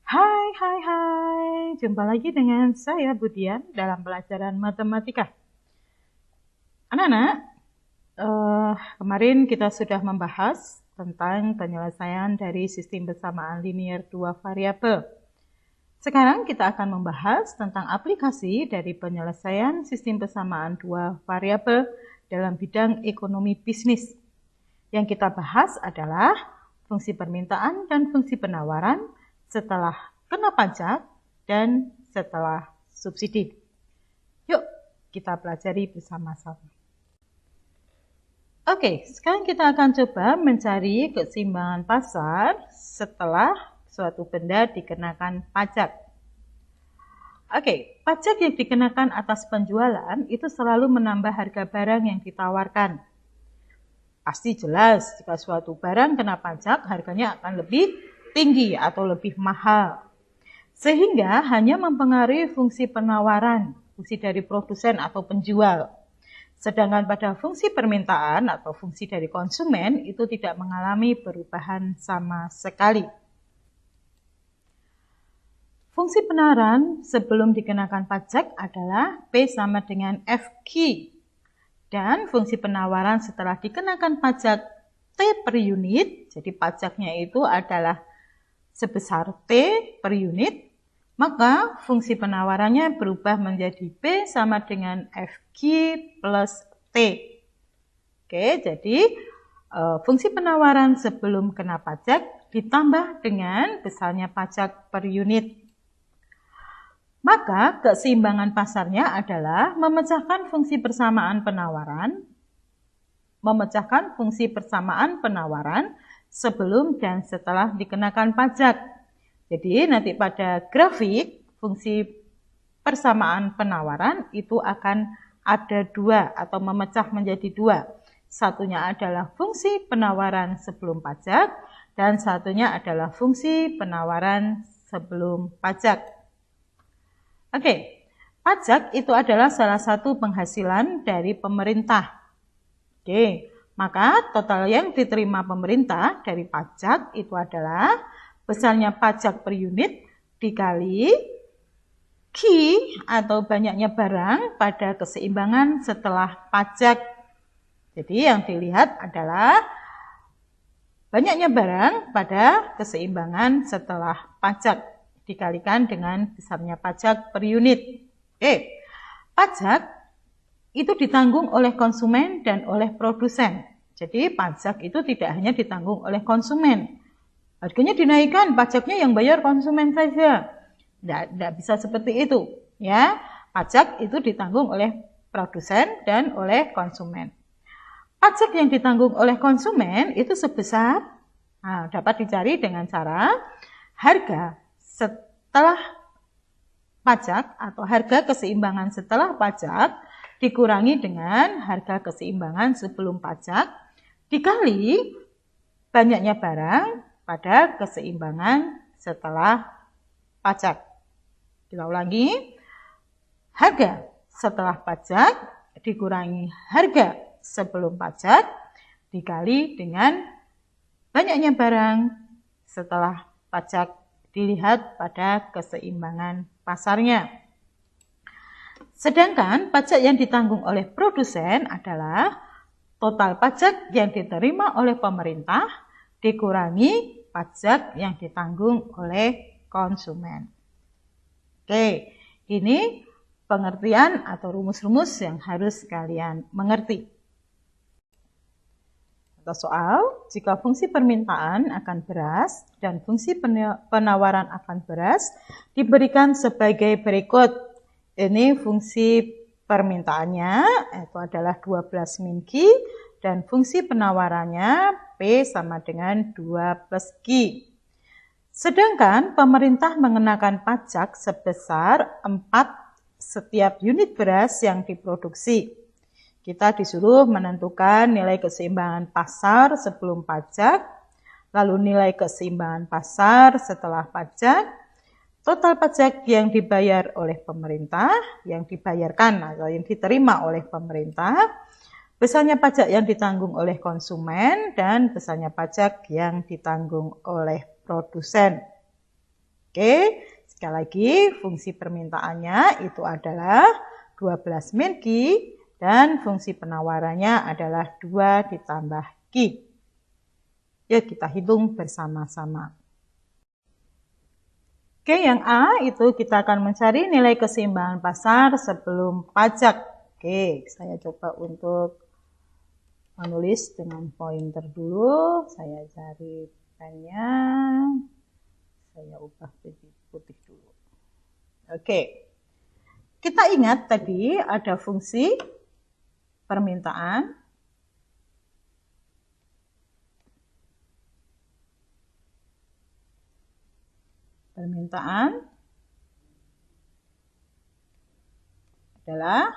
Hai. Jumpa lagi dengan saya Budian dalam pelajaran matematika. Anak-anak, kemarin kita sudah membahas tentang penyelesaian dari sistem bersamaan linear dua variabel. Sekarang kita akan membahas tentang aplikasi dari penyelesaian sistem bersamaan dua variabel dalam bidang ekonomi bisnis. Yang kita bahas adalah fungsi permintaan dan fungsi penawaran setelah kena pajak dan setelah subsidi. Yuk, kita pelajari bersama-sama. Oke, sekarang kita akan coba mencari keseimbangan pasar setelah suatu benda dikenakan pajak. Oke, pajak yang dikenakan atas penjualan itu selalu menambah harga barang yang ditawarkan. Pasti jelas jika suatu barang kena pajak, harganya akan lebih tinggi atau lebih mahal. Sehingga hanya mempengaruhi fungsi penawaran, fungsi dari produsen atau penjual. Sedangkan pada fungsi permintaan atau fungsi dari konsumen itu tidak mengalami perubahan sama sekali. Fungsi penawaran sebelum dikenakan pajak adalah P sama dengan FQ. Dan fungsi penawaran setelah dikenakan pajak T per unit, jadi pajaknya itu adalah sebesar T per unit, maka fungsi penawarannya berubah menjadi P sama dengan FQ plus T. Oke, jadi fungsi penawaran sebelum kena pajak ditambah dengan besarnya pajak per unit. Maka keseimbangan pasarnya adalah memecahkan fungsi persamaan penawaran sebelum dan setelah dikenakan pajak. Jadi nanti pada grafik fungsi persamaan penawaran itu akan ada dua atau memecah menjadi dua. Satunya adalah fungsi penawaran sebelum pajak dan satunya adalah fungsi penawaran sebelum pajak. Oke, pajak itu adalah salah satu penghasilan dari pemerintah. Oke, maka total yang diterima pemerintah dari pajak itu adalah besarnya pajak per unit dikali Q atau banyaknya barang pada keseimbangan setelah pajak. Jadi yang dilihat adalah banyaknya barang pada keseimbangan setelah pajak dikalikan dengan besarnya pajak per unit. Oke, pajak itu ditanggung oleh konsumen dan oleh produsen. Jadi pajak itu tidak hanya ditanggung oleh konsumen. Harganya dinaikkan, pajaknya yang bayar konsumen saja. Tidak bisa seperti itu. Ya, pajak itu ditanggung oleh produsen dan oleh konsumen. Pajak yang ditanggung oleh konsumen itu sebesar, dapat dicari dengan cara harga setelah pajak atau harga keseimbangan setelah pajak dikurangi dengan harga keseimbangan sebelum pajak dikali banyaknya barang pada keseimbangan setelah pajak. Kita ulangi, harga setelah pajak dikurangi harga sebelum pajak dikali dengan banyaknya barang setelah pajak dilihat pada keseimbangan pasarnya. Sedangkan pajak yang ditanggung oleh produsen adalah total pajak yang diterima oleh pemerintah dikurangi pajak yang ditanggung oleh konsumen. Oke, ini pengertian atau rumus-rumus yang harus kalian mengerti. Contoh soal, jika fungsi permintaan akan beras dan fungsi penawaran akan beras diberikan sebagai berikut. Ini fungsi permintaannya, itu adalah 12 min Q, dan fungsi penawarannya P sama dengan 2 plus Q. Sedangkan pemerintah mengenakan pajak sebesar 4 setiap unit beras yang diproduksi. Kita disuruh menentukan nilai keseimbangan pasar sebelum pajak, lalu nilai keseimbangan pasar setelah pajak, total pajak yang dibayar oleh pemerintah, yang dibayarkan atau yang diterima oleh pemerintah, besarnya pajak yang ditanggung oleh konsumen, dan besarnya pajak yang ditanggung oleh produsen. Oke, sekali lagi fungsi permintaannya itu adalah 12 min Q dan fungsi penawarannya adalah 2 ditambah Q. Yuk kita hitung bersama-sama. Oke, yang A itu kita akan mencari nilai keseimbangan pasar sebelum pajak. Oke, saya coba untuk menulis dengan pointer dulu. Saya cari pennya. Saya ubah jadi putih dulu. Oke. Kita ingat tadi ada fungsi permintaan. Permintaan adalah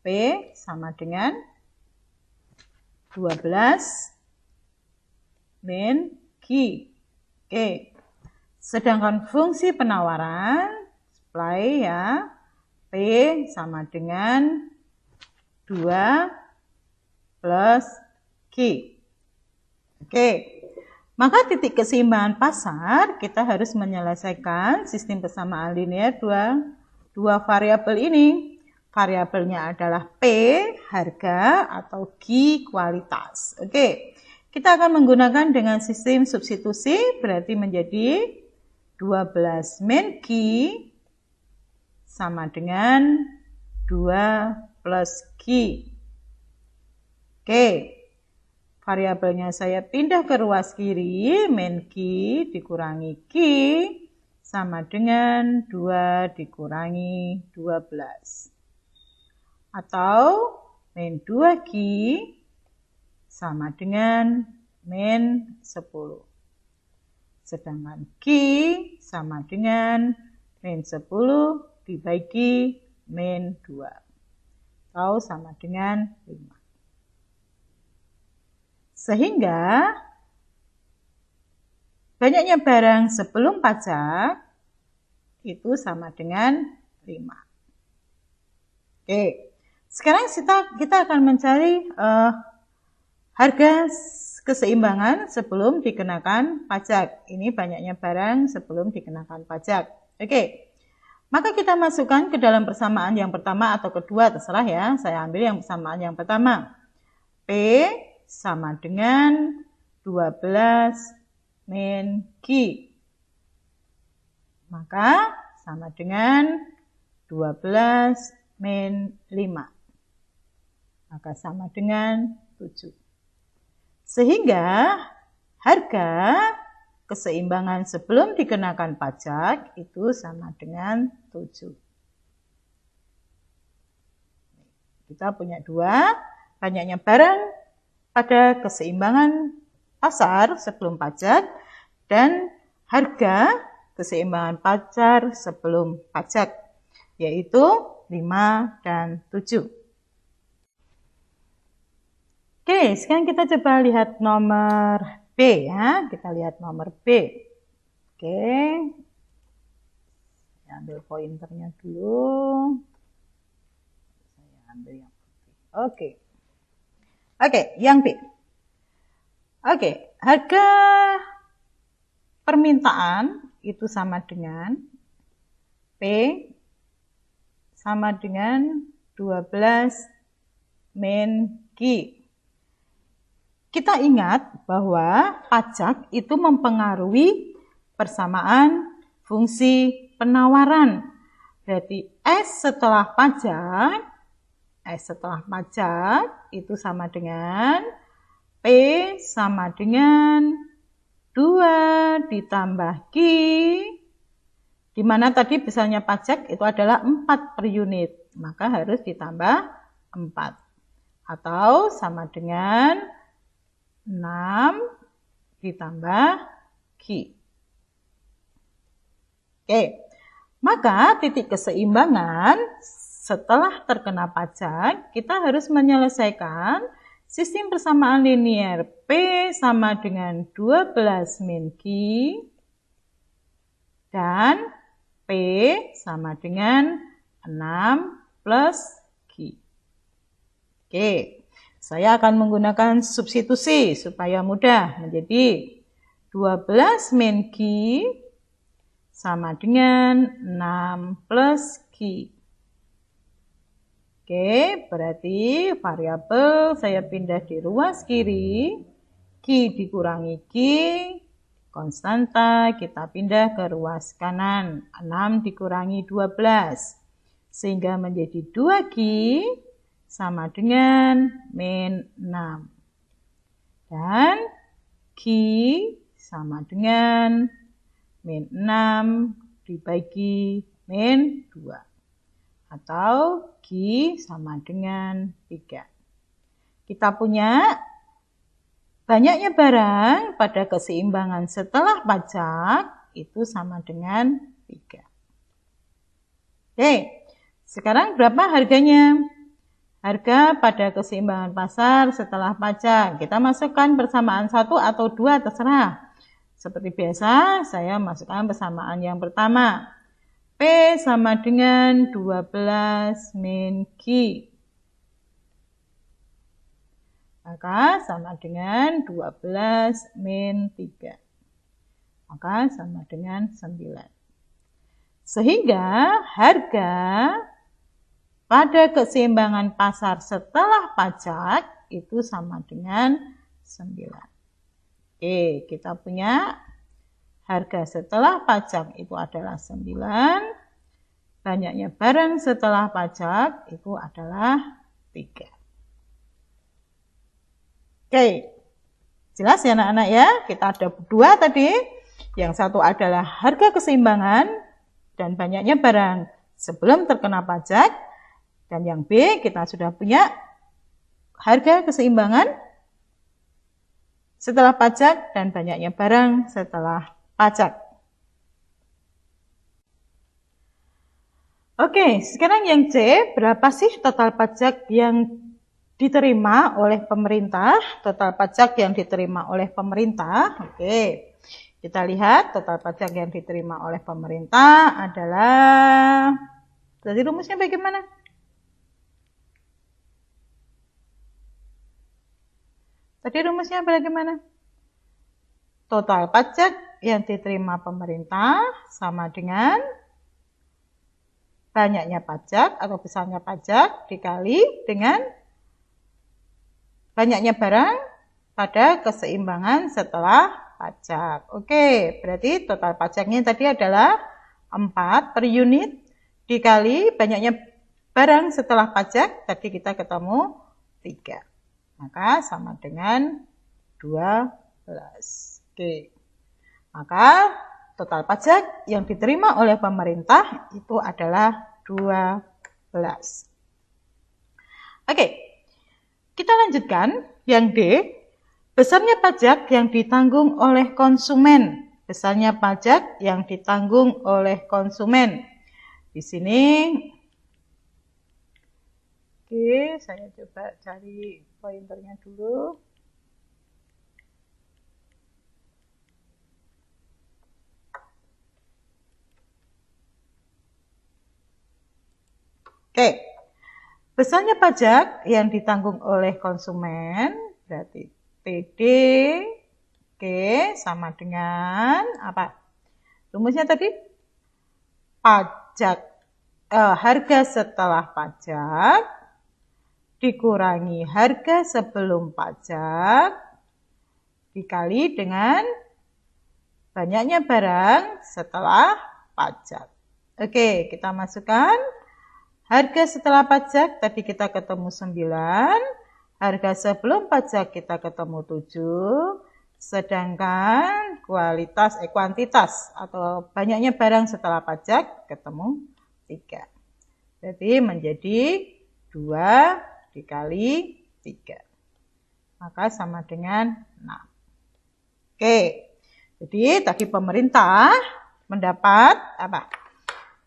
P sama dengan 12 min Q. Oke. Sedangkan fungsi penawaran supply ya, P sama dengan 2 plus Q. Oke. Maka titik keseimbangan pasar kita harus menyelesaikan sistem persamaan linear dua variabel ini. Variabelnya adalah P, harga, atau Q, kualitas. Oke, kita akan menggunakan dengan sistem substitusi, berarti menjadi 12 min Q sama dengan 2 plus Q. Oke, variabelnya saya pindah ke ruas kiri, min Q dikurangi Q sama dengan 2 dikurangi 12. Atau min 2Q sama dengan min 10. Sedangkan Q sama dengan min 10 dibagi min 2. Atau sama dengan 5. Sehingga banyaknya barang sebelum pajak itu sama dengan 5. Oke. Sekarang kita akan mencari harga keseimbangan sebelum dikenakan pajak. Ini banyaknya barang sebelum dikenakan pajak. Oke. Maka kita masukkan ke dalam persamaan yang pertama atau kedua, terserah ya. Saya ambil yang persamaan yang pertama. P sama dengan 12 min Q. Maka sama dengan 12 min 5. Maka sama dengan 7. Sehingga harga keseimbangan sebelum dikenakan pajak itu sama dengan 7. Kita punya 2, banyaknya barang pada keseimbangan pasar sebelum pajak dan harga keseimbangan pasar sebelum pajak, yaitu 5 dan 7. Oke, sekarang kita coba lihat nomor B ya. Kita lihat nomor B. Oke. Saya ambil pointernya dulu. Saya ambil yang putih. Oke. Oke, yang B. Oke, harga permintaan itu sama dengan P sama dengan 12 min Q. Kita ingat bahwa pajak itu mempengaruhi persamaan fungsi penawaran. Berarti S setelah pajak itu sama dengan P sama dengan 2 ditambah Q, di mana tadi misalnya pajak itu adalah 4 per unit, maka harus ditambah 4. Atau sama dengan 6 ditambah Q. Oke, maka titik keseimbangan setelah terkena pajak, kita harus menyelesaikan sistem persamaan linear P sama dengan 12 min Q dan P sama dengan 6 plus Q. Oke. Saya akan menggunakan substitusi supaya mudah, menjadi 12 min Q sama dengan 6 plus Q. Oke, berarti variabel saya pindah di ruas kiri, Q dikurangi Q, konstanta kita pindah ke ruas kanan, 6 dikurangi 12, sehingga menjadi 2Q sama dengan min 6. Dan Q sama dengan min 6 dibagi min 2. Atau Q sama dengan 3. Kita punya banyaknya barang pada keseimbangan setelah pajak itu sama dengan 3. Oke, sekarang berapa harganya? Harga pada keseimbangan pasar setelah pajak. Kita masukkan persamaan 1 atau 2 terserah. Seperti biasa, saya masukkan persamaan yang pertama. P sama dengan 12 min Q. Maka sama dengan 12 min 3. Maka sama dengan 9. Sehingga harga pada keseimbangan pasar setelah pajak itu sama dengan 9. Oke, kita punya harga setelah pajak itu adalah 9. Banyaknya barang setelah pajak itu adalah 3. Oke, jelas ya anak-anak ya? Kita ada 2 tadi. Yang satu adalah harga keseimbangan dan banyaknya barang sebelum terkena pajak. Dan yang B, kita sudah punya harga keseimbangan setelah pajak dan banyaknya barang setelah pajak. Oke, sekarang yang C, berapa sih total pajak yang diterima oleh pemerintah? Total pajak yang diterima oleh pemerintah. Oke, kita lihat total pajak yang diterima oleh pemerintah adalah, jadi rumusnya bagaimana? Tadi rumusnya bagaimana? Total pajak yang diterima pemerintah sama dengan banyaknya pajak atau besarnya pajak dikali dengan banyaknya barang pada keseimbangan setelah pajak. Oke, berarti total pajaknya tadi adalah 4 per unit dikali banyaknya barang setelah pajak, tadi kita ketemu 3. Maka sama dengan 12. Oke. Maka total pajak yang diterima oleh pemerintah itu adalah 12. Oke. Kita lanjutkan yang D. Besarnya pajak yang ditanggung oleh konsumen. Besarnya pajak yang ditanggung oleh konsumen. Di sini oke, saya coba cari pointernya dulu. Oke, besarnya pajak yang ditanggung oleh konsumen berarti PD, oke, sama dengan apa? Rumusnya tadi pajak harga setelah pajak dikurangi harga sebelum pajak dikali dengan banyaknya barang setelah pajak. Oke, kita masukkan harga setelah pajak tadi kita ketemu 9, harga sebelum pajak kita ketemu 7, sedangkan kuantitas atau banyaknya barang setelah pajak ketemu 3. Jadi menjadi 2 dikali 3. Maka sama dengan 6. Oke, jadi tadi pemerintah mendapat apa?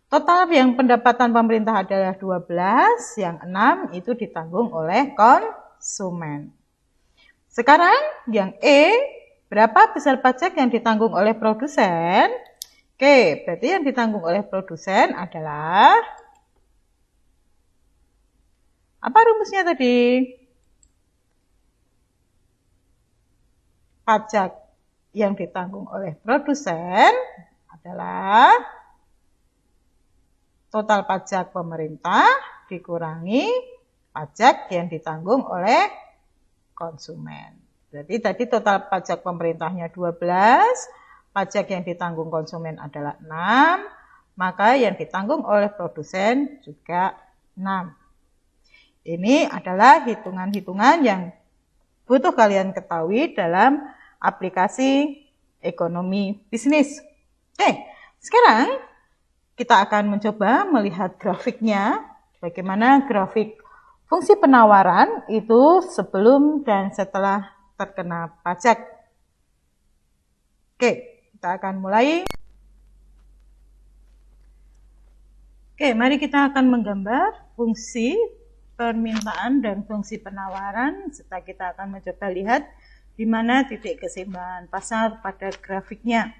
Total yang pendapatan pemerintah adalah 12, yang 6 itu ditanggung oleh konsumen. Sekarang yang E, berapa besar pajak yang ditanggung oleh produsen? Oke, berarti yang ditanggung oleh produsen adalah, apa rumusnya tadi? Pajak yang ditanggung oleh produsen adalah total pajak pemerintah dikurangi pajak yang ditanggung oleh konsumen. Jadi tadi total pajak pemerintahnya 12, pajak yang ditanggung konsumen adalah 6, maka yang ditanggung oleh produsen juga 6. Ini adalah hitungan-hitungan yang butuh kalian ketahui dalam aplikasi ekonomi bisnis. Oke, sekarang kita akan mencoba melihat grafiknya, bagaimana grafik fungsi penawaran itu sebelum dan setelah terkena pajak. Oke, kita akan mulai. Oke, mari kita akan menggambar fungsi permintaan dan fungsi penawaran, serta kita akan mencoba lihat di mana titik keseimbangan pasar pada grafiknya.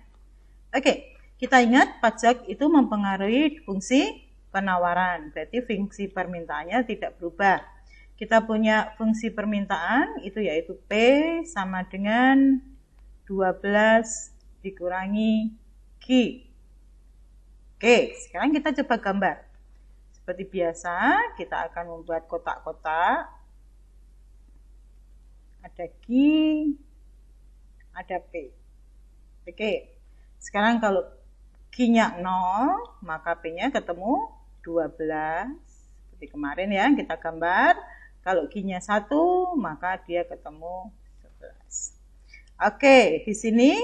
Oke, kita ingat pajak itu mempengaruhi fungsi penawaran, berarti fungsi permintaannya tidak berubah. Kita punya fungsi permintaan itu yaitu P sama dengan 12 dikurangi Q. Oke, sekarang kita coba gambar. Seperti biasa, kita akan membuat kotak-kotak. Ada Q, ada P. Oke, sekarang kalau Q-nya 0, maka P-nya ketemu 12. Seperti kemarin ya, kita gambar. Kalau Q-nya 1, maka dia ketemu 11. Oke, di sini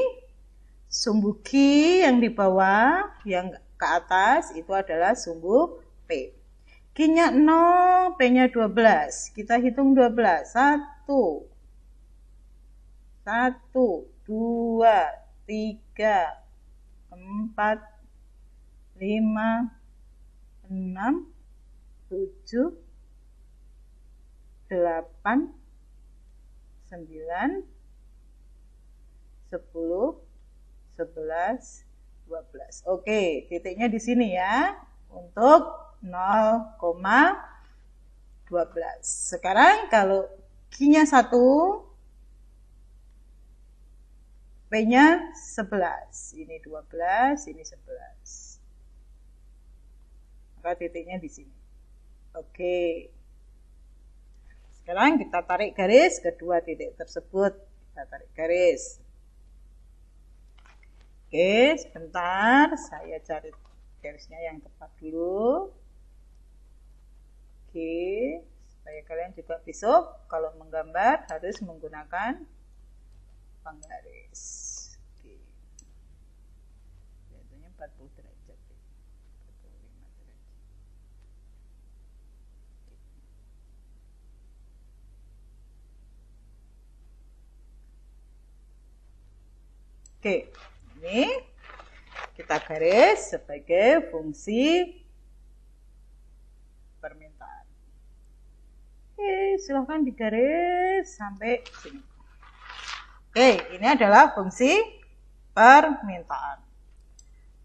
sumbu Q yang di bawah, yang ke atas itu adalah sumbu P. Q-nya 0, P-nya 12. Kita hitung 12. 1, 2, 3, 4, 5, 6, 7, 8, 9, 10, 11, 12. Oke, titiknya di sini ya untuk 0,12. Sekarang kalau Q-nya 1, P-nya 11. Ini 12, ini 11. Maka titiknya di sini. Oke. Sekarang kita tarik garis kedua titik tersebut. Kita tarik garis. Oke, sebentar, saya cari garisnya yang tepat dulu. Oke, supaya kalian juga besok kalau menggambar harus menggunakan penggaris. Oke. Jatuhnya 40 derajat. 45 derajat. Oke. Ini kita garis sebagai fungsi permintaan. Oke, silahkan digaris sampai sini. Oke, ini adalah fungsi permintaan.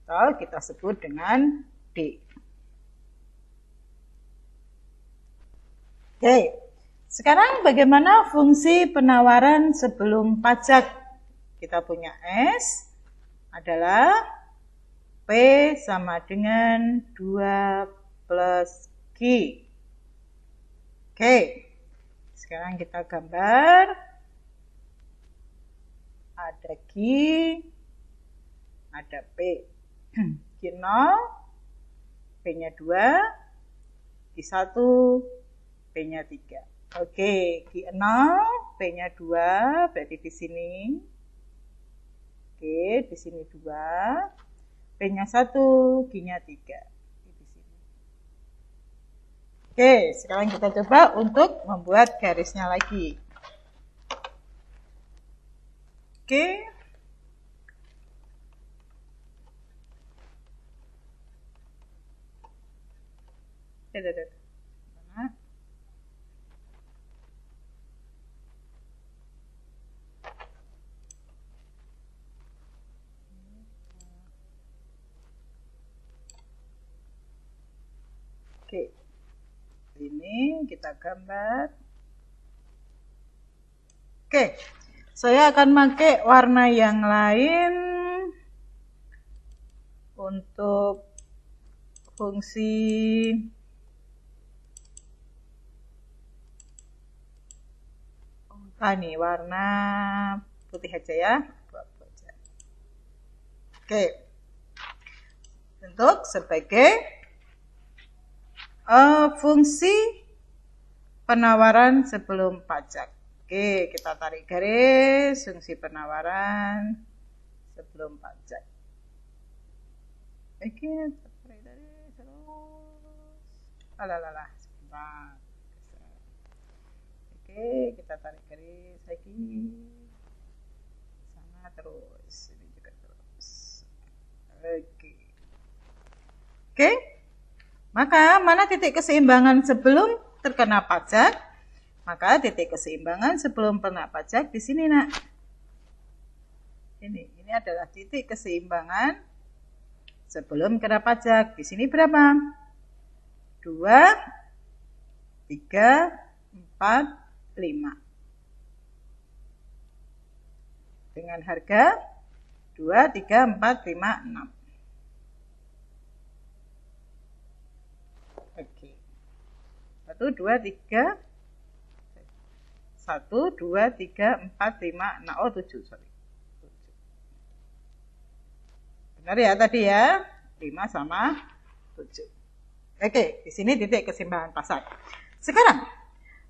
Atau kita sebut dengan D. Oke, sekarang bagaimana fungsi penawaran sebelum pajak? Kita punya S adalah P sama dengan 2 plus Q. Oke, sekarang kita gambar. Ada Q, ada P. Q0, P-nya 2, Q1, P-nya 3. Oke, Q0, P-nya 2, berarti di sini. Oke, di sini 2, P-nya 1, Q-nya 3. Di sini. Oke, sekarang kita coba untuk membuat garisnya lagi. Oke. Oke, ini kita gambar. Oke, saya akan pakai warna yang lain. untuk fungsi nih warna putih aja ya. Oke. Untuk sebagai fungsi penawaran sebelum pajak. Oke, kita tarik garis fungsi penawaran sebelum pajak. Oke, tarik garis terus. Alah, sebentar. Oke, kita tarik garis lagi. Sana terus, ini juga terus. Oke. Maka mana titik keseimbangan sebelum terkena pajak? Maka titik keseimbangan sebelum kena pajak di sini, Nak. Ini adalah titik keseimbangan sebelum kena pajak. Di sini berapa? 2, 3, 4, 5. Dengan harga 2, 3, 4, 5, 6. Oke. 1, 2, 3. 1, 2, 3, 4, 5, 6. Oh, 7, sorry. 7. Benar ya tadi ya? 5 sama 7. Oke, di sini titik keseimbangan pasar. Sekarang,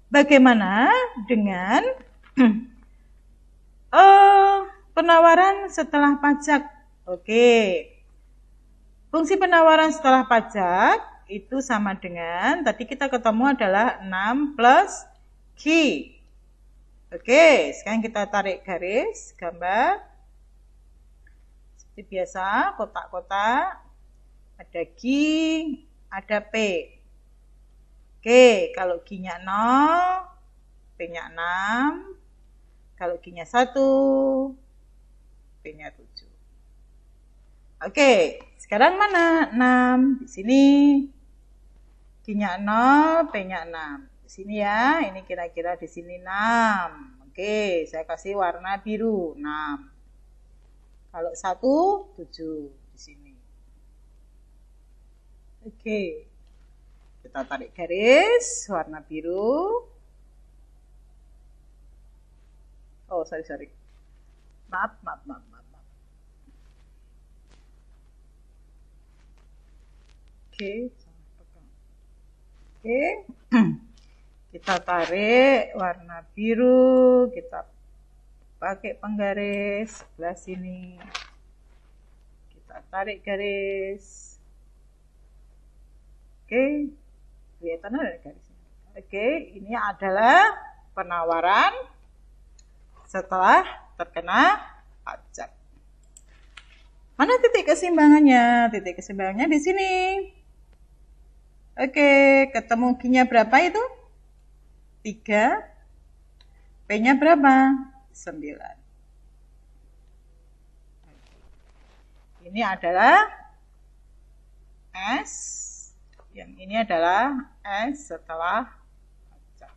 bagaimana dengan penawaran setelah pajak? Oke. Fungsi penawaran setelah pajak itu sama dengan, tadi kita ketemu adalah 6 plus Q. Oke, sekarang kita tarik garis, gambar. Seperti biasa, kotak-kotak. Ada Q, ada P. Oke, kalau Q-nya 0, P-nya 6. Kalau Q-nya 1, P-nya 7. Oke, sekarang mana? 6. Di sini. Q-nya 0, P-nya 6. Di sini ya, ini kira-kira di sini 6. Oke, saya kasih warna biru, 6. Kalau 1, 7 di sini. Oke. Kita tarik garis warna biru. Oh, sorry. Maaf. Oke. Kita tarik warna biru, kita pakai penggaris sebelah sini. Kita tarik garis. Oke. Kelihatan ada garisnya. Oke, ini adalah penawaran setelah terkena pajak. Mana titik keseimbangannya? Titik keseimbangannya di sini. Oke, ketemu Q-nya berapa itu? 3. P-nya berapa? 9. Ini adalah S. Yang ini adalah S setelah pajak.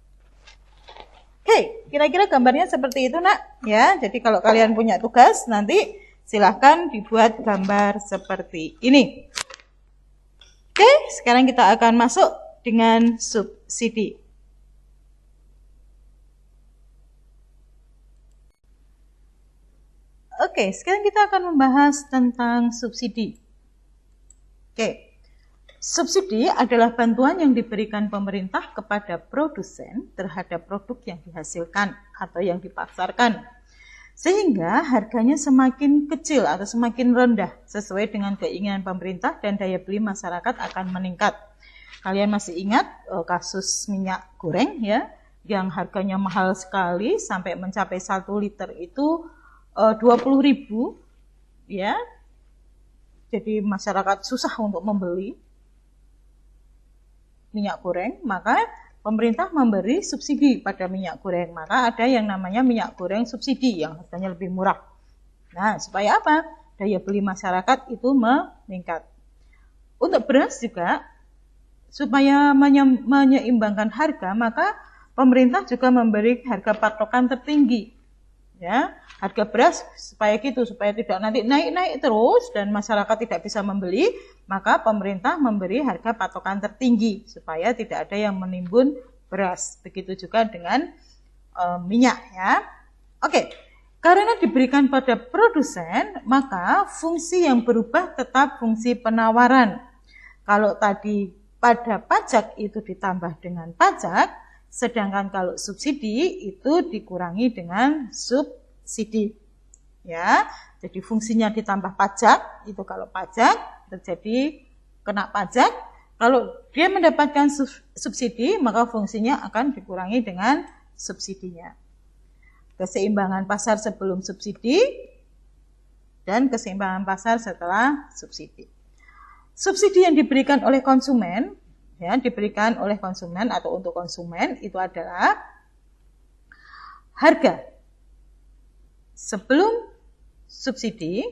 Oke, kira-kira gambarnya seperti itu, Nak. Ya, jadi kalau kalian punya tugas, nanti silahkan dibuat gambar seperti ini. Oke, sekarang kita akan masuk dengan subsidi. Oke, sekarang kita akan membahas tentang subsidi. Oke, subsidi adalah bantuan yang diberikan pemerintah kepada produsen terhadap produk yang dihasilkan atau yang dipasarkan, sehingga harganya semakin kecil atau semakin rendah sesuai dengan keinginan pemerintah dan daya beli masyarakat akan meningkat. Kalian masih ingat kasus minyak goreng ya, yang harganya mahal sekali sampai mencapai 1 liter itu 20.000 ya. Jadi masyarakat susah untuk membeli minyak goreng, maka pemerintah memberi subsidi pada minyak goreng. Maka ada yang namanya minyak goreng subsidi yang harganya lebih murah. Nah, supaya apa? Daya beli masyarakat itu meningkat. Untuk beras juga, supaya menyeimbangkan harga, maka pemerintah juga memberi harga patokan tertinggi. Ya, harga beras supaya gitu, supaya tidak nanti naik-naik terus dan masyarakat tidak bisa membeli, maka pemerintah memberi harga patokan tertinggi supaya tidak ada yang menimbun beras. Begitu juga dengan minyak ya. Oke, karena diberikan pada produsen, maka fungsi yang berubah tetap fungsi penawaran. Kalau tadi pada pajak itu ditambah dengan pajak, sedangkan kalau subsidi itu dikurangi dengan subsidi. Ya, jadi fungsinya ditambah pajak, itu kalau pajak terjadi kena pajak. Kalau dia mendapatkan subsidi, maka fungsinya akan dikurangi dengan subsidinya. Keseimbangan pasar sebelum subsidi dan keseimbangan pasar setelah subsidi. Subsidi yang diberikan oleh konsumen, ya, diberikan oleh konsumen atau untuk konsumen itu adalah harga sebelum subsidi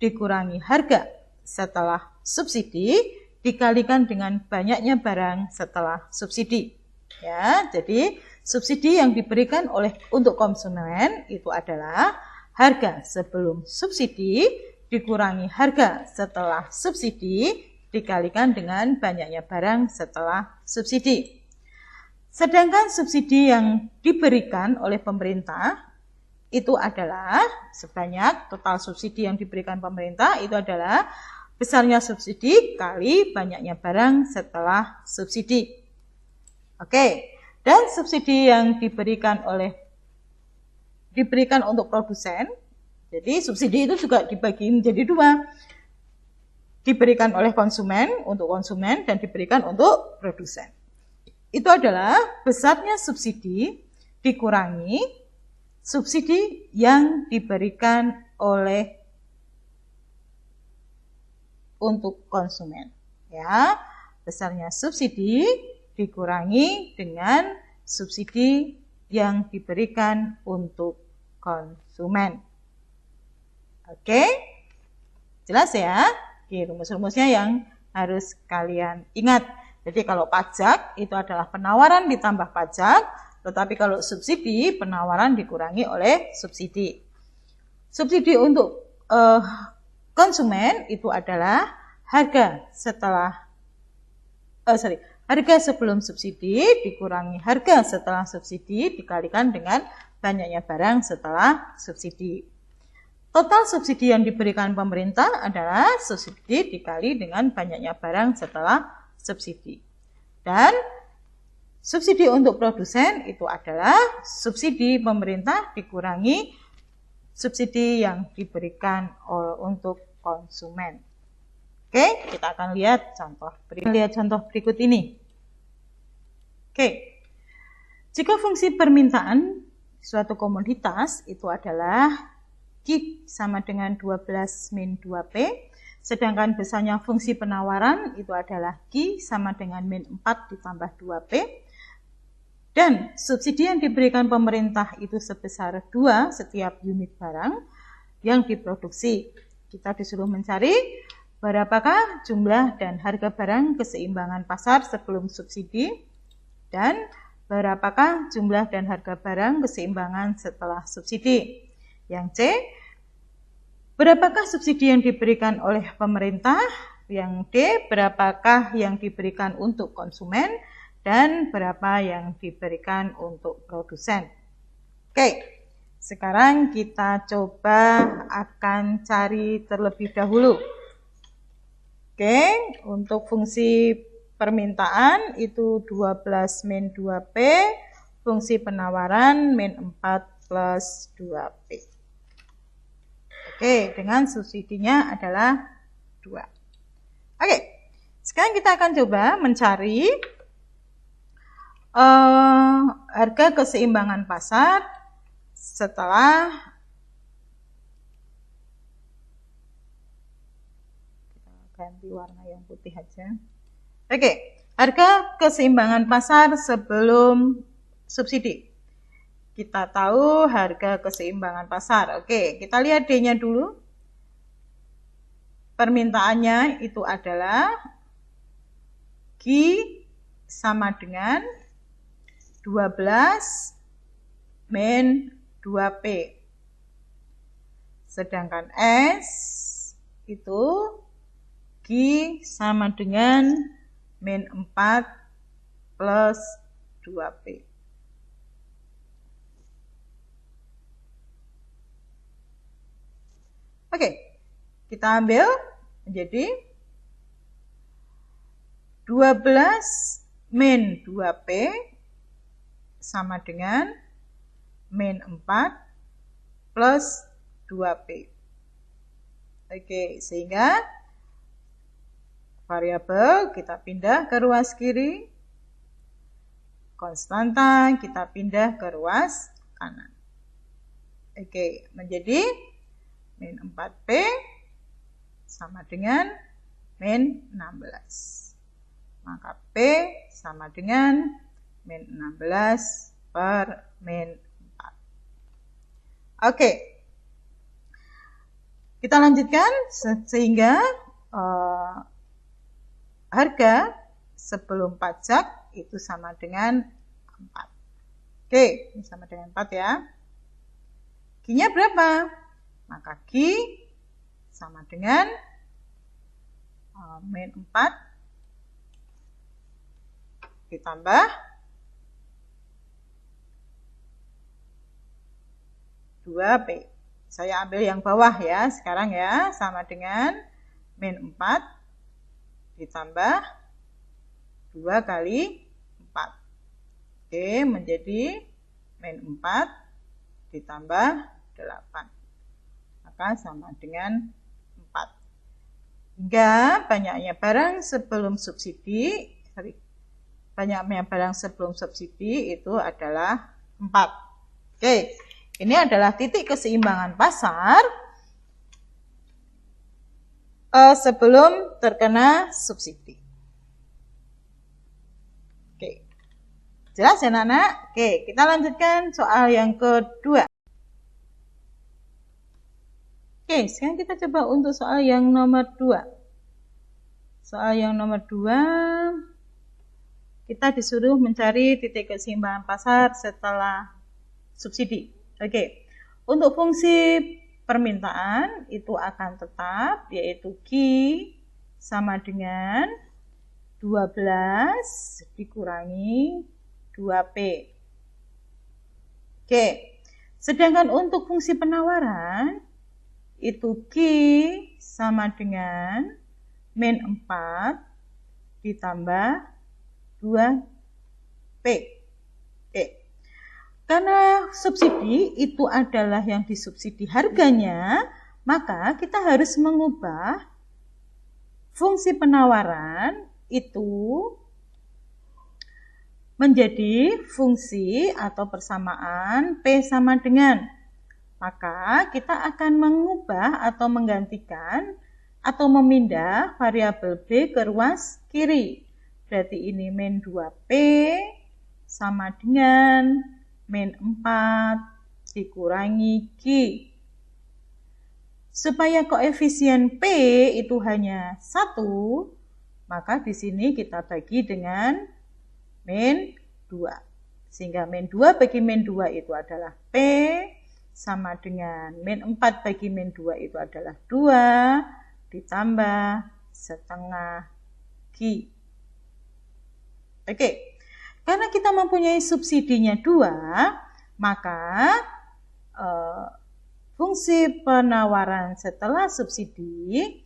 dikurangi harga setelah subsidi dikalikan dengan banyaknya barang setelah subsidi. Ya, jadi subsidi yang diberikan oleh untuk konsumen itu adalah harga sebelum subsidi dikurangi harga setelah subsidi dikalikan dengan banyaknya barang setelah subsidi. Sedangkan subsidi yang diberikan oleh pemerintah itu adalah sebanyak total subsidi yang diberikan pemerintah itu adalah besarnya subsidi kali banyaknya barang setelah subsidi. Oke, dan subsidi yang diberikan untuk produsen, jadi subsidi itu juga dibagi menjadi dua. Diberikan oleh konsumen untuk konsumen dan diberikan untuk produsen. Itu adalah besarnya subsidi dikurangi subsidi yang diberikan oleh untuk konsumen. Ya, besarnya subsidi dikurangi dengan subsidi yang diberikan untuk konsumen. Oke, jelas ya? Oke, rumus-rumusnya yang harus kalian ingat. Jadi kalau pajak itu adalah penawaran ditambah pajak, tetapi kalau subsidi penawaran dikurangi oleh subsidi. Subsidi untuk konsumen itu adalah harga sebelum subsidi dikurangi harga setelah subsidi dikalikan dengan banyaknya barang setelah subsidi. Total subsidi yang diberikan pemerintah adalah subsidi dikali dengan banyaknya barang setelah subsidi. Dan subsidi untuk produsen itu adalah subsidi pemerintah dikurangi subsidi yang diberikan untuk konsumen. Oke, kita akan lihat contoh berikut ini. Oke, jika fungsi permintaan suatu komoditas itu adalah Q sama dengan 12 min 2P, sedangkan besarnya fungsi penawaran itu adalah Q sama dengan min 4 ditambah 2P, dan subsidi yang diberikan pemerintah itu sebesar 2 setiap unit barang yang diproduksi. Kita disuruh mencari berapakah jumlah dan harga barang keseimbangan pasar sebelum subsidi, dan berapakah jumlah dan harga barang keseimbangan setelah subsidi. Yang C, berapakah subsidi yang diberikan oleh pemerintah? Yang D, berapakah yang diberikan untuk konsumen? Dan berapa yang diberikan untuk produsen? Oke, sekarang kita coba akan cari terlebih dahulu. Oke, untuk fungsi permintaan itu 12 min 2P, fungsi penawaran min 4 plus 2P. Oke, dengan subsidinya adalah 2. Oke, sekarang kita akan coba mencari harga keseimbangan pasar setelah kita ganti warna yang putih aja. Oke, harga keseimbangan pasar sebelum subsidi. Kita tahu harga keseimbangan pasar. Oke, kita lihat D-nya dulu. Permintaannya itu adalah Q sama dengan 12 min 2P. Sedangkan S itu G sama dengan min 4 plus 2P. Oke, kita ambil menjadi 12 min 2P sama dengan min 4 plus 2P. Oke, sehingga variabel kita pindah ke ruas kiri, konstanta kita pindah ke ruas kanan. Oke, menjadi min 4P sama dengan min 16. Maka P sama dengan min 16 per min 4. Oke. Kita lanjutkan sehingga harga sebelum pajak itu sama dengan 4. Oke, ini sama dengan 4 ya. Q-nya berapa? Maka Q sama dengan min 4 ditambah 2P. Saya ambil yang bawah ya, sekarang ya, sama dengan min 4 ditambah 2 kali 4. Oke, menjadi min 4 ditambah 8. Maka sama dengan 4. Hingga banyaknya barang sebelum subsidi, itu adalah 4. Oke, ini adalah titik keseimbangan pasar sebelum terkena subsidi. Oke, jelas ya anak-anak? Oke, kita lanjutkan soal yang kedua. Oke, sekarang kita coba untuk soal yang nomor 2. Soal yang nomor 2, kita disuruh mencari titik keseimbangan pasar setelah subsidi. Oke, untuk fungsi permintaan itu akan tetap, yaitu Q sama dengan 12 dikurangi 2P. Oke, sedangkan untuk fungsi penawaran, itu Q sama dengan min 4 ditambah 2P. Oke. Karena subsidi itu adalah yang disubsidi harganya, maka kita harus mengubah fungsi penawaran itu menjadi fungsi atau persamaan P sama dengan. Maka kita akan mengubah atau menggantikan atau memindah variabel B ke ruas kiri. Berarti ini min 2P sama dengan min 4 dikurangi Q. Supaya koefisien P itu hanya 1, maka di sini kita bagi dengan min 2. Sehingga min 2 bagi min 2 itu adalah P sama dengan min 4 bagi min 2 itu adalah 2 ditambah setengah Q. Oke, karena kita mempunyai subsidinya 2, maka fungsi penawaran setelah subsidi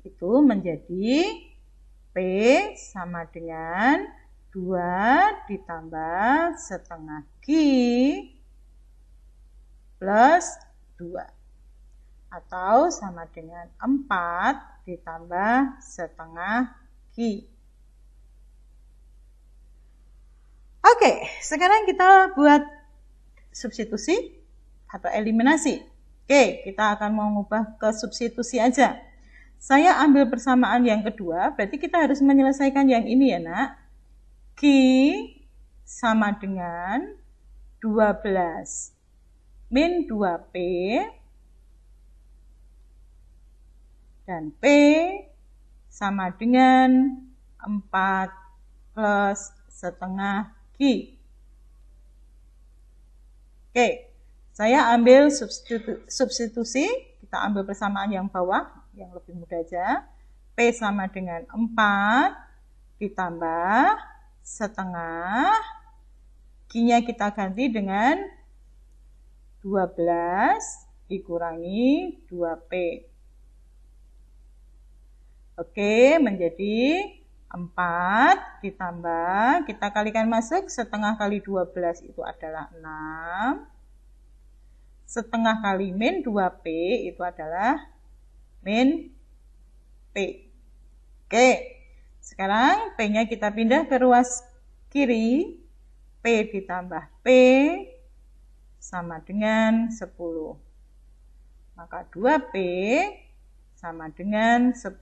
itu menjadi P sama dengan 2 ditambah setengah Q plus 2 atau sama dengan 4 ditambah setengah Q. Oke, sekarang kita buat substitusi atau eliminasi. Oke, kita akan mengubah ke substitusi aja. Saya ambil persamaan yang kedua, berarti kita harus menyelesaikan yang ini ya nak. Q sama dengan 12 min 2P dan P sama dengan 4 plus setengah Q. Oke, saya ambil substitusi, kita ambil persamaan yang bawah, yang lebih mudah aja. P sama dengan 4 ditambah setengah. Q-nya kita ganti dengan 12 dikurangi 2P. Oke, menjadi 4 ditambah, kita kalikan masuk, setengah kali 12 itu adalah 6. Setengah kali min 2P itu adalah min P. Oke, sekarang P-nya kita pindah ke ruas kiri. P ditambah P sama dengan 10. Maka 2P sama dengan 10.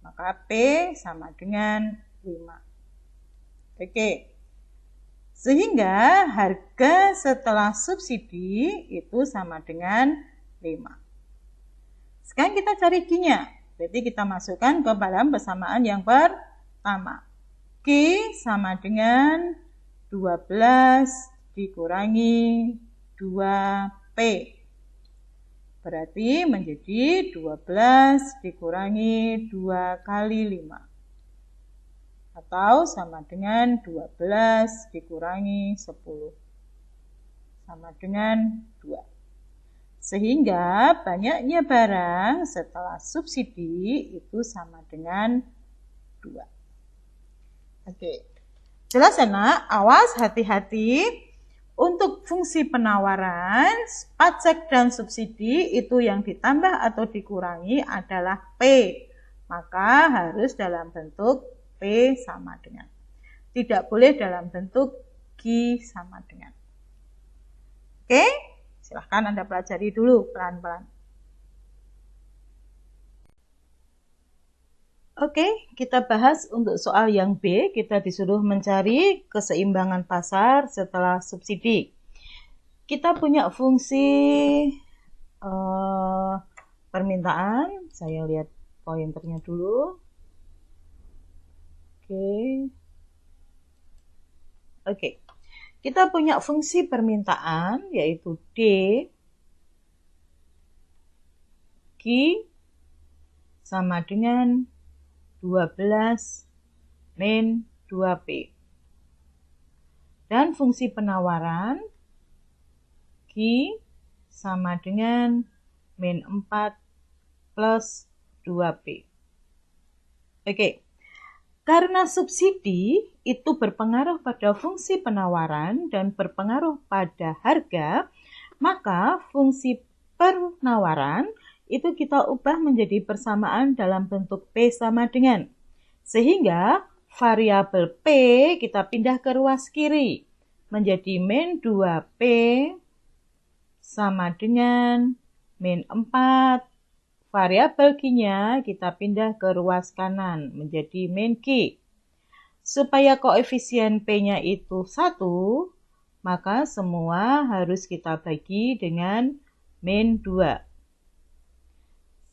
Maka P sama dengan 5. Oke. Sehingga harga setelah subsidi itu sama dengan 5. Sekarang kita cari Q-nya. Berarti kita masukkan ke dalam persamaan yang pertama. Q sama dengan 12 dikurangi 2P. Berarti menjadi 12 dikurangi 2 kali 5. Atau sama dengan 12 dikurangi 10. Sama dengan 2. Sehingga banyaknya barang setelah subsidi itu sama dengan 2. Oke. Jelas anak? Awas, hati-hati. Untuk fungsi penawaran, pajak dan subsidi itu yang ditambah atau dikurangi adalah P. Maka harus dalam bentuk P sama dengan. Tidak boleh dalam bentuk Q sama dengan. Oke? Silahkan Anda pelajari dulu pelan-pelan. Oke, kita bahas untuk soal yang B. Kita disuruh mencari keseimbangan pasar setelah subsidi. Kita punya fungsi permintaan. Saya lihat pointernya dulu. Oke. Kita punya fungsi permintaan yaitu D, Q sama dengan 12 min 2P. Dan fungsi penawaran Q sama dengan min 4 plus 2P. Oke. Karena subsidi itu berpengaruh pada fungsi penawaran dan berpengaruh pada harga, maka fungsi penawaran itu kita ubah menjadi persamaan dalam bentuk P sama dengan. Sehingga variabel P kita pindah ke ruas kiri menjadi min 2P sama dengan min 4. Variabel Q-nya kita pindah ke ruas kanan menjadi min Q. Supaya koefisien P-nya itu 1, maka semua harus kita bagi dengan min 2.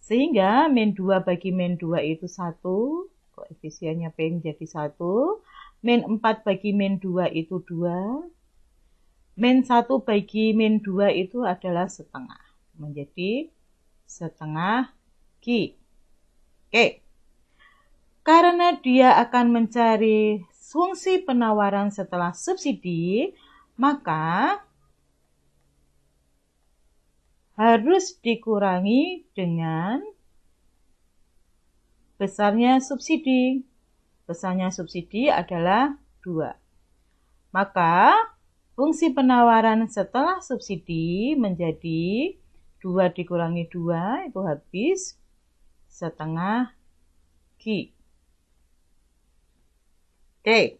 Sehingga min 2 bagi min 2 itu 1, koefisiennya P menjadi 1. Min 4 bagi min 2 itu 2. Min 1 bagi min 2 itu adalah setengah, menjadi setengah Q. Oke. Karena dia akan mencari fungsi penawaran setelah subsidi, maka harus dikurangi dengan besarnya subsidi. Besarnya subsidi adalah 2. Maka fungsi penawaran setelah subsidi menjadi 2 dikurangi 2 itu habis setengah Q. Oke.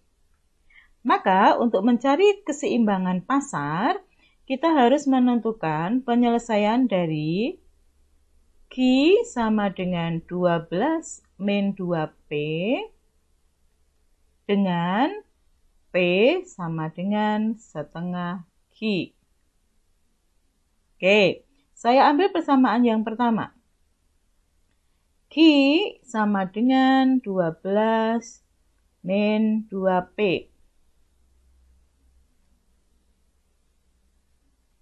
Maka untuk mencari keseimbangan pasar, kita harus menentukan penyelesaian dari Q sama dengan 12 min 2P dengan P sama dengan setengah Q. Oke. Saya ambil persamaan yang pertama. Q sama dengan 12 min 2P.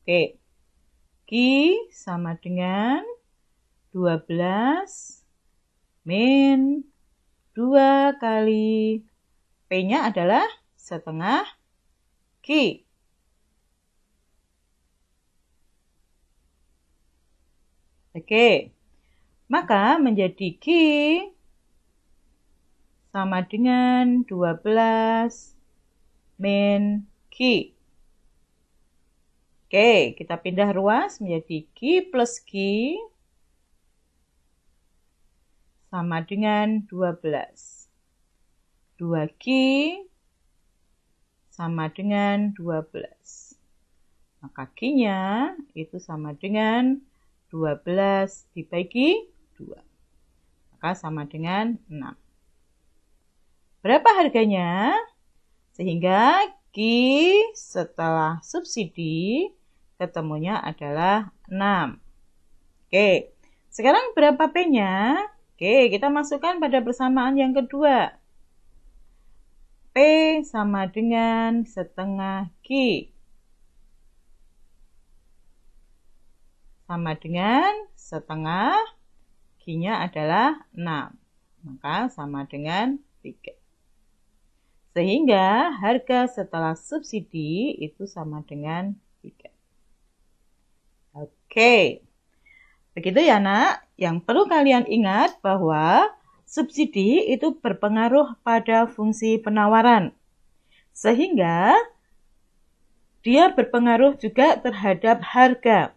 Oke. Q sama dengan 12 min 2 kali P-nya adalah setengah Q. Oke, maka menjadi Q sama dengan 12 min Q. Oke, kita pindah ruas menjadi Q plus Q sama dengan 12. 2Q sama dengan 12. Maka Q-nya itu sama dengan 12 dibagi 2. Maka sama dengan 6. Berapa harganya? Sehingga Q setelah subsidi ketemunya adalah 6. Oke, sekarang berapa P-nya? Oke, kita masukkan pada persamaan yang kedua. P sama dengan setengah Q. Sama dengan setengah, Q-nya adalah 6. Maka sama dengan 3. Sehingga harga setelah subsidi itu sama dengan 3. Oke. Begitu ya, Nak. Yang perlu kalian ingat bahwa subsidi itu berpengaruh pada fungsi penawaran. Sehingga dia berpengaruh juga terhadap harga.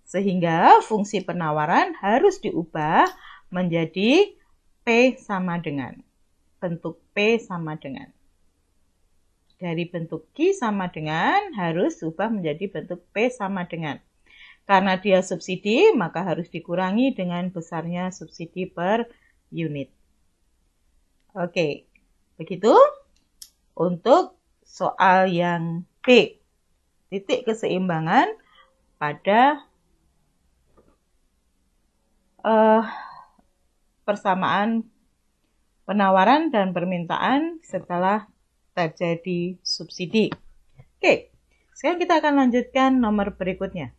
Sehingga fungsi penawaran harus diubah menjadi P sama dengan. Bentuk P sama dengan. Dari bentuk Q sama dengan harus diubah menjadi bentuk P sama dengan. Karena dia subsidi, maka harus dikurangi dengan besarnya subsidi per unit. Oke, begitu untuk soal yang B. Titik keseimbangan pada persamaan penawaran dan permintaan setelah terjadi subsidi. Oke, sekarang kita akan lanjutkan nomor berikutnya.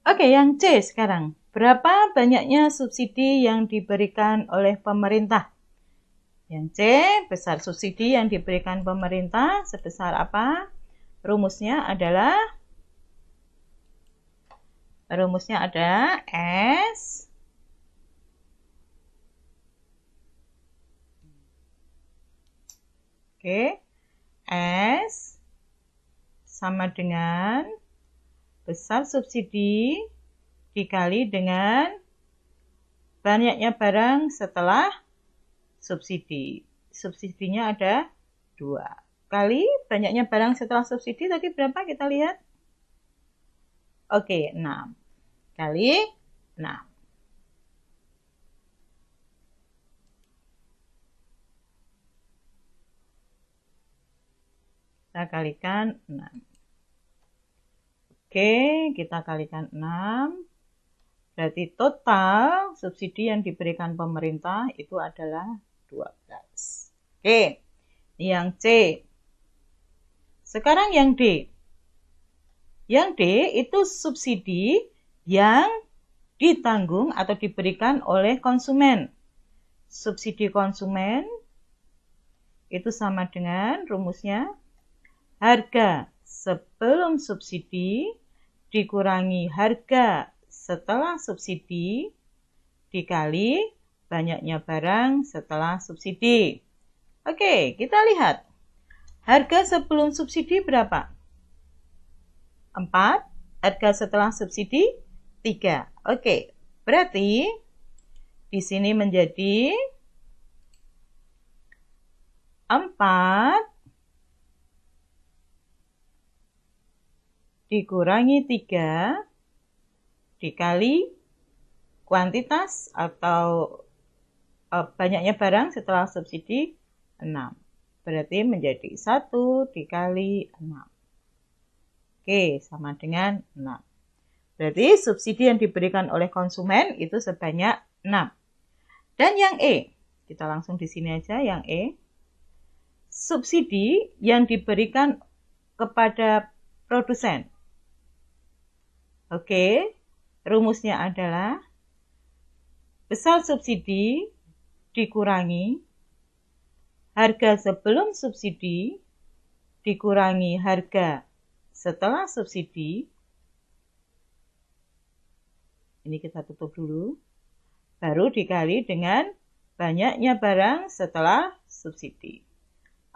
Oke, yang C sekarang. Berapa banyaknya subsidi yang diberikan oleh pemerintah? Yang C, besar subsidi yang diberikan pemerintah sebesar apa? Rumusnya ada S S sama dengan besar subsidi dikali dengan banyaknya barang setelah subsidi. Subsidinya ada 2. Kali banyaknya barang setelah subsidi tadi berapa kita lihat? Oke, 6. Kali 6. Kita kalikan 6. Oke, kita kalikan 6. Berarti total subsidi yang diberikan pemerintah itu adalah 12. Oke, ini yang C. Sekarang yang D. Yang D itu subsidi yang ditanggung atau diberikan oleh konsumen. Subsidi konsumen itu sama dengan rumusnya harga sebelum subsidi dikurangi harga setelah subsidi dikali banyaknya barang setelah subsidi. Oke, kita lihat. Harga sebelum subsidi berapa? 4. Harga setelah subsidi 3. Oke, berarti di sini menjadi 4 dikurangi 3 dikali kuantitas atau banyaknya barang setelah subsidi 6. Berarti menjadi 1 dikali 6. Oke, sama dengan 6. Berarti subsidi yang diberikan oleh konsumen itu sebanyak 6. Dan yang E, kita langsung di sini aja yang E. Subsidi yang diberikan kepada produsen. Oke, rumusnya adalah besar subsidi dikurangi harga sebelum subsidi dikurangi harga setelah subsidi. Ini kita tutup dulu. Baru dikali dengan banyaknya barang setelah subsidi.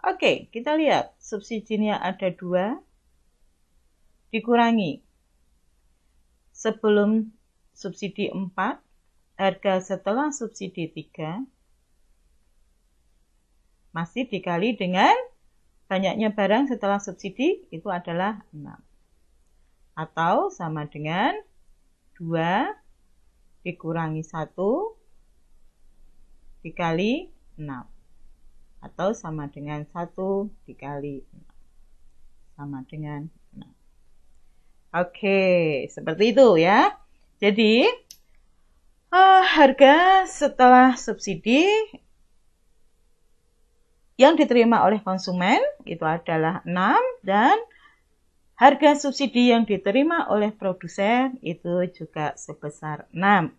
Oke, kita lihat subsidinya ada 2 dikurangi sebelum subsidi 4, harga setelah subsidi 3, masih dikali dengan banyaknya barang setelah subsidi itu adalah 6. Atau sama dengan 2 dikurangi 1 dikali 6. Atau sama dengan 1 dikali 6. Sama dengan 6. Oke, seperti itu ya. Jadi, harga setelah subsidi yang diterima oleh konsumen itu adalah 6 dan harga subsidi yang diterima oleh produsen itu juga sebesar 6.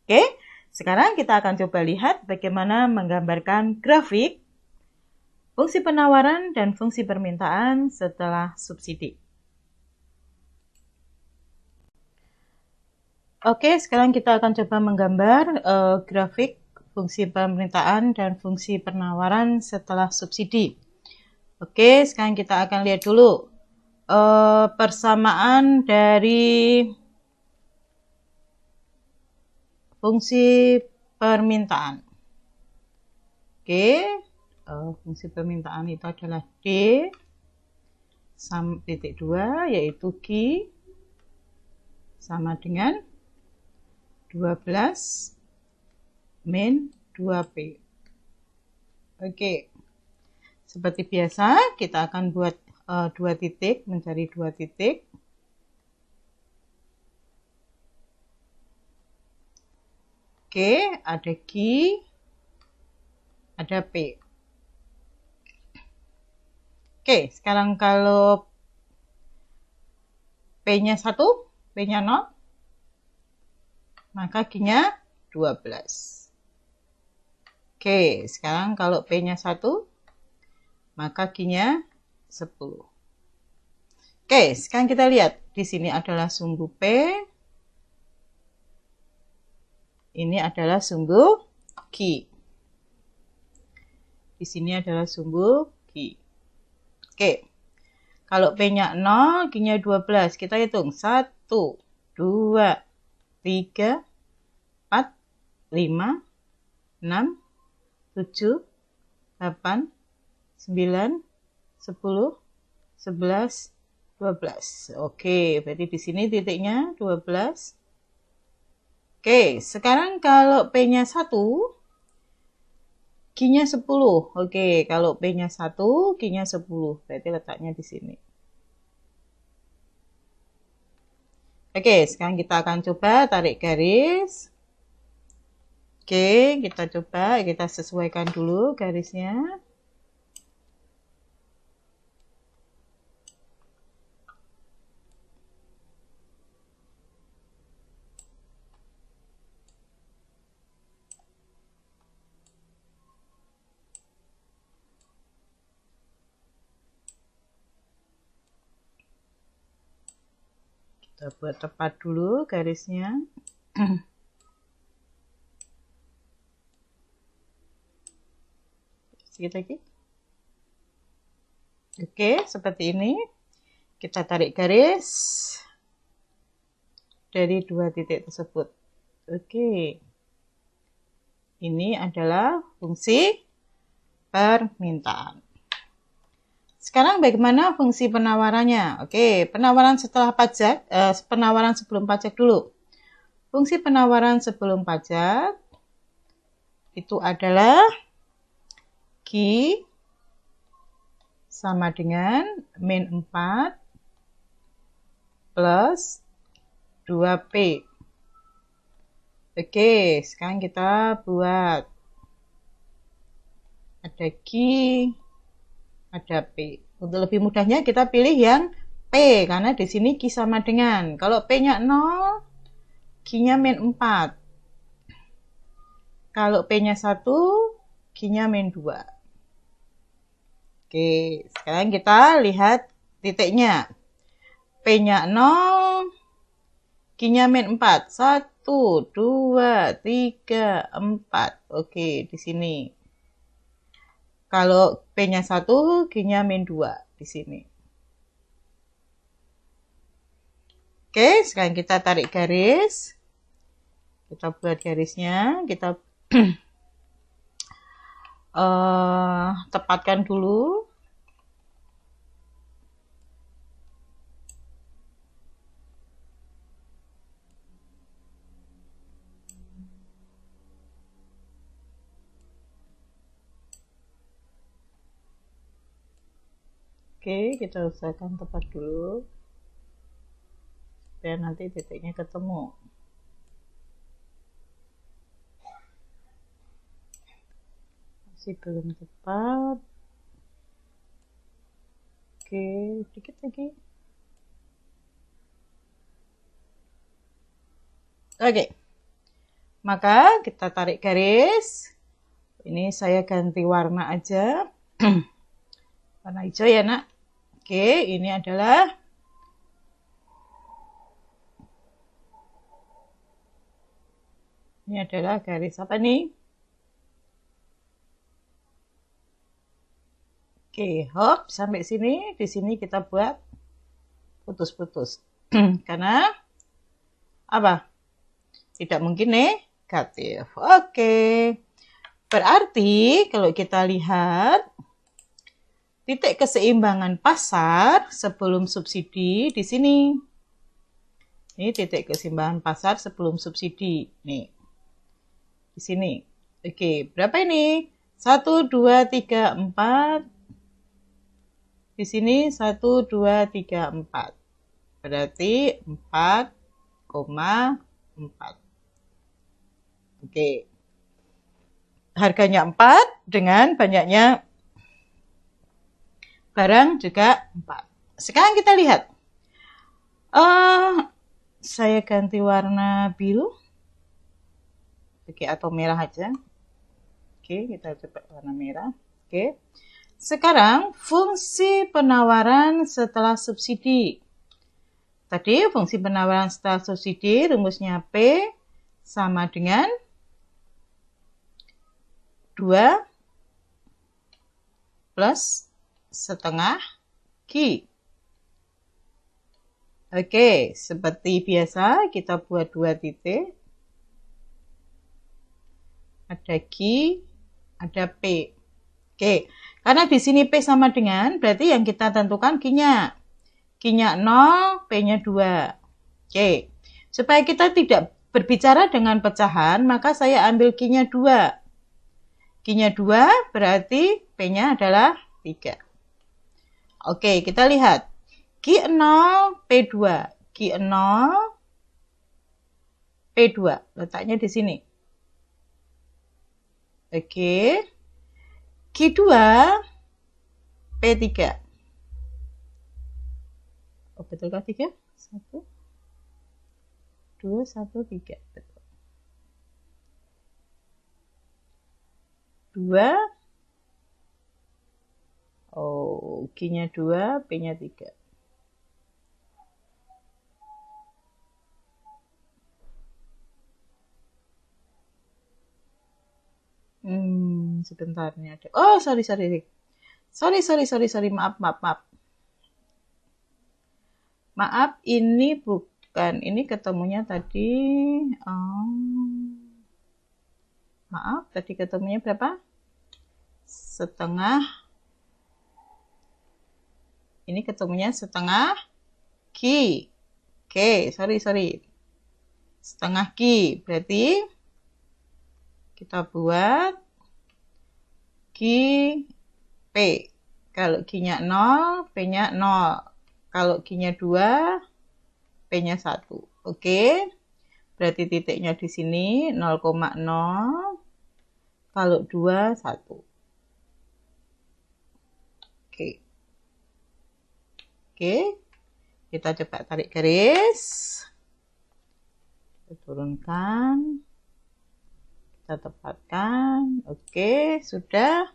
Oke, sekarang kita akan coba lihat bagaimana menggambarkan grafik fungsi penawaran dan fungsi permintaan setelah subsidi. Oke, sekarang kita akan coba menggambar grafik fungsi permintaan dan fungsi penawaran setelah subsidi. Oke, sekarang kita akan lihat dulu persamaan dari fungsi permintaan. Oke, fungsi permintaan itu adalah D sama titik 2 yaitu Q sama dengan 12 min 2P. Oke, seperti biasa kita akan buat 2 titik, mencari 2 titik. Oke, ada Q, ada P. Oke, sekarang kalau P-nya 1, P-nya 0, maka Q-nya 12. Oke, sekarang kalau P-nya 1, maka Q-nya 10. Oke, sekarang kita lihat. Di sini adalah sumbu P. Ini adalah sumbu Q. Di sini adalah sumbu Q. Oke, kalau P-nya 0, Q-nya 12. Kita hitung. 1, 2, 3, 4, 5, 6, 7, 8, 9, 10, 11, 12. Oke, berarti di sini titiknya 12. Oke, sekarang kalau P-nya 1, Q-nya 10. Oke, kalau P-nya 1, Q-nya 10. Berarti letaknya di sini. Oke, sekarang kita akan coba tarik garis. Oke, kita coba, kita sesuaikan dulu garisnya. Kita buat tepat dulu garisnya. Sedikit lagi. Oke, seperti ini. Kita tarik garis dari 2 titik tersebut. Oke. Ini adalah fungsi permintaan. Sekarang bagaimana fungsi penawarannya? Oke, penawaran setelah pajak, penawaran sebelum pajak dulu. Fungsi penawaran sebelum pajak itu adalah Q sama dengan min 4 plus 2P. Oke, sekarang kita buat. Ada Q, ada P. Untuk lebih mudahnya kita pilih yang P karena di sini Q sama dengan. Kalau P-nya 0, Q-nya min 4. Kalau P-nya 1, Q-nya min 2. Oke, sekarang kita lihat titiknya. P-nya 0, Q-nya min 4. 1, 2, 3, 4. Oke, di sini. Kalau P-nya 1, Q-nya min 2 di sini. Oke, sekarang kita tarik garis. Kita buat garisnya, kita tepatkan dulu. Oke, kita usahakan tepat dulu supaya nanti titiknya ketemu. Masih belum tepat. Oke, dikit lagi. Oke, maka kita tarik garis. Ini saya ganti warna aja. Warna hijau ya, Nak. Oke, ini adalah garis apa nih? Oke, hop, sampai sini. Di sini kita buat putus-putus. Karena apa? Tidak mungkin negatif. Oke. Berarti kalau kita lihat titik keseimbangan pasar sebelum subsidi di sini. Ini titik keseimbangan pasar sebelum subsidi. Nih. Di sini. Oke, berapa ini? 1, 2, 3, 4. Di sini 1, 2, 3, 4. Berarti 4,4. Oke. Harganya 4 dengan banyaknya barang juga 4. Sekarang kita lihat. Saya ganti warna biru. Oke, atau merah aja. Oke, kita coba warna merah. Oke. Sekarang fungsi penawaran setelah subsidi. Tadi fungsi penawaran setelah subsidi rumusnya P sama dengan 2 plus setengah Q. Oke, seperti biasa kita buat 2 titik. Ada Q, ada P. Oke, karena di sini P sama dengan, berarti yang kita tentukan Q-nya. Q-nya 0, P-nya 2. Oke, supaya kita tidak berbicara dengan pecahan, maka saya ambil Q-nya 2. Q-nya 2 berarti P-nya adalah 3. Oke, kita lihat. Q0, P2. Q0, P2. Letaknya di sini. Oke. Q2, P3. Oh, betulkah 3? 1, 2, 1, 3. Betul. 2. Oh, Q-nya 2, P-nya 3. Sebentar nih ada. Oh, sorry. Maaf. Maaf, ini bukan. Ini ketemunya tadi. Maaf, tadi ketemunya berapa? Setengah. Ini ketemunya setengah Q. Oke, sorry. Setengah Q. Berarti kita buat Q P. Kalau Q-nya 0, P-nya 0. Kalau Q-nya 2, P-nya 1. Oke. Berarti titiknya di sini 0,0. Kalau 2, 1. Oke. Kita coba tarik garis. Kita turunkan. Kita tepatkan. Oke, sudah.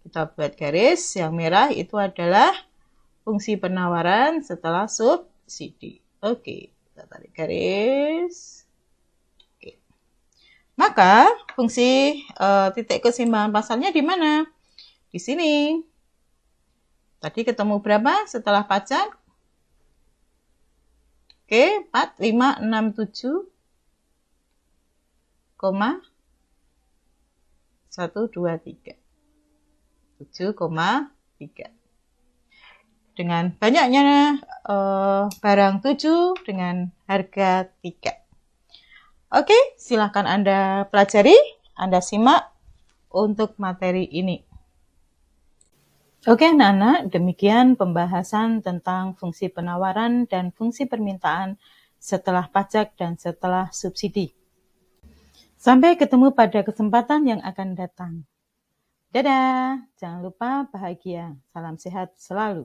Kita buat garis. Yang merah itu adalah fungsi penawaran setelah subsidi. Oke, kita tarik garis. Oke. Maka fungsi titik keseimbangan pasarnya di mana? Di sini. Tadi ketemu berapa setelah pajak? Oke, 4, 5, 6, 7, 1, 2, 3. 7,3. Dengan banyaknya barang 7 dengan harga 3. Oke, silahkan Anda pelajari, Anda simak untuk materi ini. Oke anak-anak, demikian pembahasan tentang fungsi penawaran dan fungsi permintaan setelah pajak dan setelah subsidi. Sampai ketemu pada kesempatan yang akan datang. Dadah, jangan lupa bahagia. Salam sehat selalu.